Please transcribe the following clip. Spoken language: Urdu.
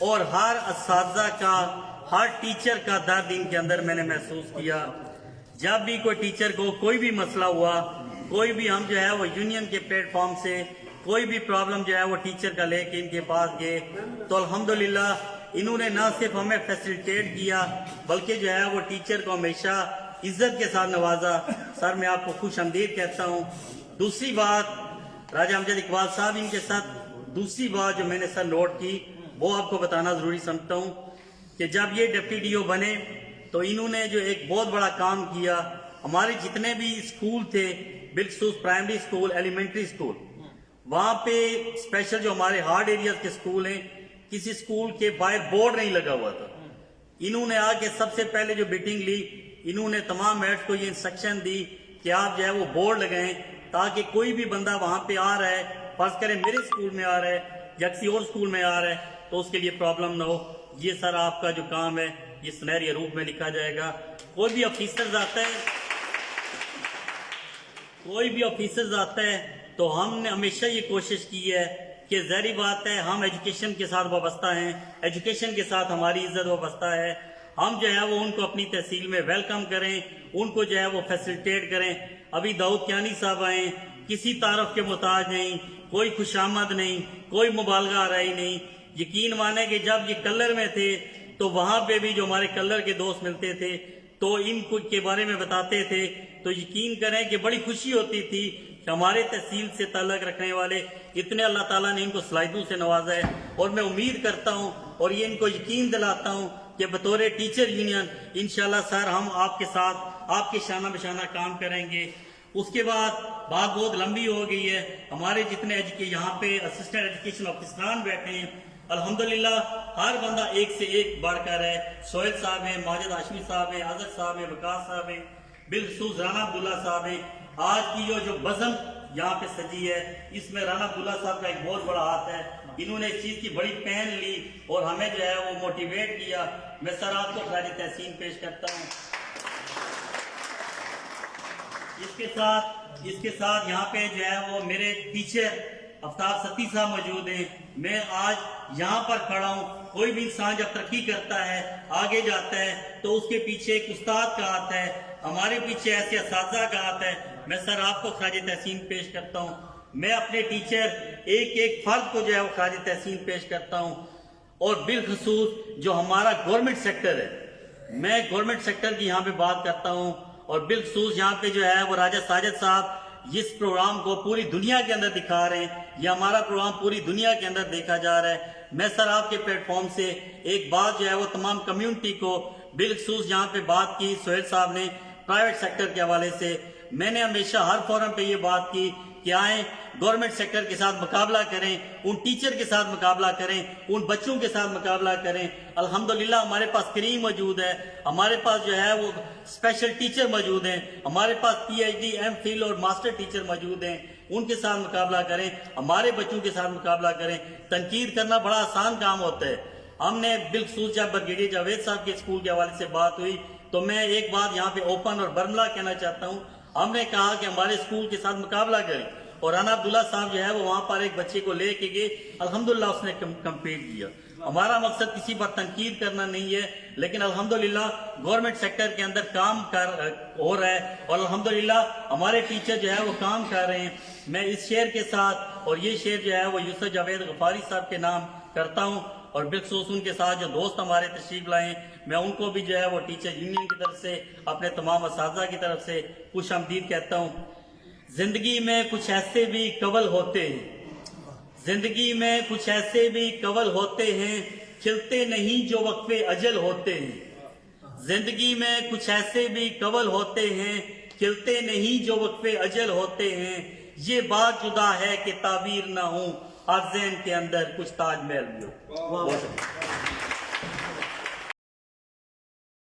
اور ہر اساتذہ کا، ہر ٹیچر کا درد ان کے اندر میں نے محسوس کیا. جب بھی کوئی ٹیچر کو کوئی بھی مسئلہ ہوا، کوئی بھی ہم جو ہے وہ یونین کے پلیٹ فارم سے کوئی بھی پرابلم جو ہے وہ ٹیچر کا لے کے ان کے پاس گئے تو الحمدللہ انہوں نے نہ صرف ہمیں فیسیلیٹیٹ کیا بلکہ جو ہے وہ ٹیچر کو ہمیشہ عزت کے ساتھ نوازا. سر میں آپ کو خوش آمدید کہتا ہوں. دوسری بات راجہ امجد اقبال صاحب ان کے ساتھ دوسری بات جو میں نے سر نوٹ کی وہ آپ کو بتانا ضروری سمجھتا ہوں کہ جب یہ ڈپٹی ڈی او بنے تو انہوں نے جو ایک بہت بڑا کام کیا، ہمارے جتنے بھی اسکول تھے بالخصوص پرائمری اسکول، ایلیمنٹری اسکول، وہاں پہ اسپیشل جو ہمارے ہارڈ ایریاز کے اسکول ہیں کسی اسکول کے باہر بورڈ نہیں لگا ہوا تھا. انہوں نے آ کے سب سے پہلے جو میٹنگ لی انہوں نے تمام میڈس کو یہ انسٹرکشن دی کہ آپ جو ہے وہ بورڈ لگائیں تاکہ کوئی بھی بندہ وہاں پہ آ رہا ہے، فرض کریں میرے اسکول میں آ رہا ہے یا کسی اور اسکول میں آ رہا ہے تو اس کے لیے پرابلم نہ ہو. یہ سر آپ کا جو کام ہے یہ سنہری حروف میں لکھا جائے گا. کوئی بھی آفیسرز آتا ہے تو ہم نے ہمیشہ یہ کوشش کی ہے کہ ظاہری بات ہے ہم ایجوکیشن کے ساتھ وابستہ ہیں، ایجوکیشن کے ساتھ ہماری عزت وابستہ ہے. ہم جو ہے وہ ان کو اپنی تحصیل میں ویلکم کریں، ان کو جو ہے وہ فیسیلیٹیٹ کریں. ابھی داؤد کیانی صاحب آئے، کسی تعارف کے محتاج نہیں، کوئی خوشامد نہیں، کوئی مبالغہ آرائی نہیں. یقین مانے کہ جب یہ کلر میں تھے تو وہاں پہ بھی جو ہمارے کلر کے دوست ملتے تھے تو ان کو کے بارے میں بتاتے تھے تو یقین کریں کہ بڑی خوشی ہوتی تھی کہ ہمارے تحصیل سے تعلق رکھنے والے اتنے اللہ تعالیٰ نے ان کو صلاحیتوں سے نوازا ہے. اور میں امید کرتا ہوں اور یہ ان کو یقین دلاتا ہوں کہ بطور ٹیچر یونین انشاءاللہ سر ہم آپ کے ساتھ آپ کے شانہ بشانہ کام کریں گے. اس کے بعد بات بہت لمبی ہو گئی ہے. ہمارے جتنے یہاں پہ اسسٹنٹ ایجوکیشن آفیسران بیٹھے ہیں الحمدللہ ہر بندہ ایک سے ایک بڑھ کر ہے. سہیل صاحب ہیں، ماجد ہاشمی صاحب ہیں، اظہر صاحب ہیں، وقاص صاحب ہیں، بالخصوص رانا عبداللہ صاحب ہیں. آج کی جو بزم یہاں پہ سجی ہے اس میں رانا عبداللہ صاحب کا ایک بہت بڑا ہاتھ ہے. انہوں نے اس چیز کی بڑی پہن لی اور ہمیں جو ہے وہ موٹیویٹ کیا. میں سر آپ کو خراج تحسین پیش کرتا ہوں. اس کے ساتھ یہاں پہ جو ہے وہ میرے ٹیچر آفتاب ستی صاحب موجود ہیں. میں آج یہاں پر کھڑا ہوں. کوئی بھی انسان جب ترقی کرتا ہے آگے جاتا ہے تو اس کے پیچھے ایک استاد کا ہاتھ ہے، ہمارے پیچھے ایسے اساتذہ کا ہاتھ ہے. میں سر آپ کو خراج تحسین پیش کرتا ہوں. میں اپنے ٹیچر ایک ایک فرد کو جو ہے وہ خراج تحسین پیش کرتا ہوں. اور بالخصوص جو ہمارا گورنمنٹ سیکٹر ہے، میں گورنمنٹ سیکٹر کی یہاں پہ بات کرتا ہوں. اور بالخصوص یہاں پہ جو ہے وہ راجہ ساجد صاحب جس پروگرام کو پوری دنیا کے اندر دکھا رہے ہیں، یہ ہمارا پروگرام پوری دنیا کے اندر دیکھا جا رہا ہے. میں سر آپ کے پلیٹ فارم سے ایک بات جو ہے وہ تمام کمیونٹی کو بالخصوص یہاں پہ بات کی سہیل صاحب نے پرائیویٹ سیکٹر کے حوالے سے. میں نے ہمیشہ ہر فورم پہ یہ بات کی کہ آئیں گورنمنٹ سیکٹر کے ساتھ مقابلہ کریں، ان ٹیچر کے ساتھ مقابلہ کریں، ان بچوں کے ساتھ مقابلہ کریں. الحمدللہ ہمارے پاس کریم موجود ہے، ہمارے پاس جو ہے وہ اسپیشل ٹیچر موجود ہیں، ہمارے پاس P H D, M Phil اور ماسٹر ٹیچر موجود ہیں. ان کے ساتھ مقابلہ کریں، ہمارے بچوں کے ساتھ مقابلہ کریں. تنقید کرنا بڑا آسان کام ہوتا ہے. ہم نے بالخصوص جب بریگیڈیئر جاوید صاحب کے اسکول کے حوالے سے بات ہوئی تو میں ایک بات یہاں پہ اوپن اور برملا کہنا چاہتا ہوں. ہم نے کہا کہ ہمارے اسکول کے ساتھ مقابلہ کریں اور رانا عبداللہ صاحب جو ہے وہ وہاں پر ایک بچے کو لے کے گئے. الحمدللہ اس نے کمپلیٹ کیا. ہمارا مقصد کسی پر تنقید کرنا نہیں ہے لیکن الحمدللہ گورنمنٹ سیکٹر کے اندر کام ہو رہا ہے اور الحمدللہ ہمارے ٹیچر جو ہے وہ کام کر رہے ہیں. میں اس شعر کے ساتھ اور یہ شعر جو ہے وہ یوسف جاوید غفاری صاحب کے نام کرتا ہوں اور بالخصوص ان کے ساتھ جو دوست ہمارے تشریف لائے ہیں میں ان کو بھی جو ہے وہ ٹیچر یونین کی طرف سے اپنے تمام اساتذہ کی طرف سے خوش آمدید کہتا ہوں. زندگی میں کچھ ایسے بھی قول ہوتے ہیں، زندگی میں کچھ ایسے بھی قول ہوتے ہیں، کھلتے نہیں جو وقفے اجل ہوتے ہیں. زندگی میں کچھ ایسے بھی قول ہوتے ہیں، کھلتے نہیں جو وقفے اجل ہوتے ہیں. یہ بات جدا ہے کہ تعبیر نہ ہوں، ہر ذہن کے اندر کچھ تاج محل بھی ہو.